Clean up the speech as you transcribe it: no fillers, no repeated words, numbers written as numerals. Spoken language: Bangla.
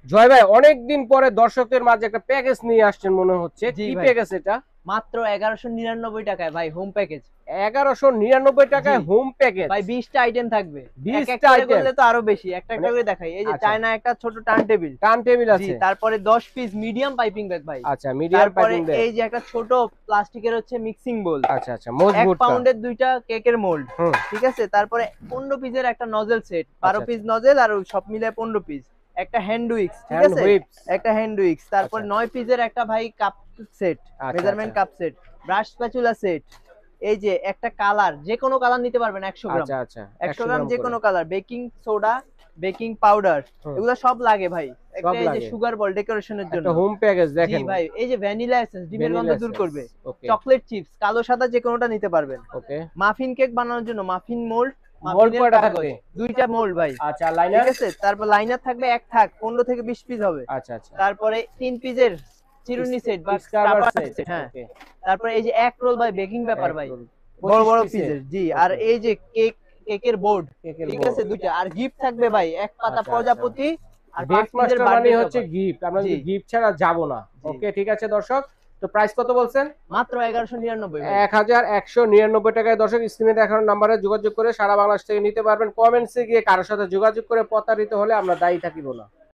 জয় ভাই অনেকদিন পরে দর্শকদের মাঝে একটা প্যাকেজ নিয়ে আসছেন মনে হচ্ছে, জি কি ভাই, প্যাকেজ এটা? মাত্র 1199 টাকায় ভাই, হোম প্যাকেজ। 1199 জি টাকায় হোম প্যাকেজ। ভাই, 20টা আইটেম থাকবে। এক এক 20টা করে আইটেম, করলে তো আরো বেশি, একটা মানে একটা করে দেখাই। এই যে আচ্ছা, চায়না একটা ছোট টার্ন টেবিল। টার্ন টেবিল জি, আছে। তারপরে 10 পিস মিডিয়াম পাইপিং ব্যাগ ভাই। আচ্ছা, মিডিয়াম তারপরে পাইপিং ব্যাগ। এই যে একটা ছোট প্লাস্টিকের হচ্ছে মিক্সিং বোল। আচ্ছা আচ্ছা, 1 মজবুতটা। পাউন্ডের দুইটা কেকের মোল্ড। হুম। ঠিক আছে, তারপরে 15 পিসের একটা নজেল সেট, আচ্ছা 12 আচ্ছা, পিস নজেল আর ওই সব মিলে 15 পিস। একটা হ্যান্ড উইক্স, ঠিক হ্যান্ড আছে, হুইপস। একটা হ্যান্ড উইক্স। তারপর আচ্ছা 9 পিসের একটা ভাই কাপ সেট, আচ্ছা আচ্ছা measurement cup set, brush spatula set. এই যে একটা কালার, যে কোনো কালার নিতে পারবেন 100 গ্রাম। আচ্ছা আচ্ছা, 100 100 গ্রাম গ্রাম যে করে। কোনো colour, baking soda, baking powder, হুম, এগুলো সব লাগে ভাই। সব একটা এই যে লাগে। সুগার বল ডেকোরেশনের জন্য। একটা হোম প্যাকেজ জি দেখেন। ভাই, এই যে ভ্যানিলা এসেন্স, ডিমের গন্ধ ভ্যানিলা দূর এসেন্স। করবে। ওকে চকলেট চিপস, কালো সাদা যে কোনোটা নিতে পারবেন। ওকে। মাফিন কেক বানানোর জন্য মাফিন মোল্ড, মোল্ড মাফিনের কয়টা কাগজ, থাকবে? দুইটা মোল্ড ভাই। আচ্ছা, ঠিক লাইনার। আছে, তারপর লাইনার থাকবে এক থাক, 15 থেকে 20 পিস হবে। আচ্ছা আচ্ছা, তারপরে 3 পিসের চিরুনি সেট বা স্ক্রাবার স্ক্রাবার সেট। সেট, হ্যাঁ। ওকে। তারপরে এই যে এক রোল ভাই, বেকিং পেপার এক ভাই, রোল বড় 25 বড় পিসের। পিসের। জি, আর ওকে। এই যে কেকের বোর্ড। কেকের ঠিক বোর্ড। আছে, দুইটা। আর গিফট থাকবে ভাই, এক পাতা আচ্ছা আচ্ছা, প্রজাপতি আর 5 গেট পিসের মাস্টার মানে বার্থডে হচ্ছে টপার। গিফট, আমরা জি কিন্তু গিফট ছাড়া যাব না। জি, ওকে ঠিক আছে দর্শক, তো প্রাইস কত বলছেন? মাত্র 1199 ভাই। 1199 টাকায় দর্শক স্ক্রিনে দেখানো নাম্বারে যোগাযোগ করে সারা বাংলাদেশ থেকে নিতে পারবেন। কমেন্টসে গিয়ে কারোর সাথে যোগাযোগ করে প্রতারিত হলে আমরা দায়ী থাকিব না।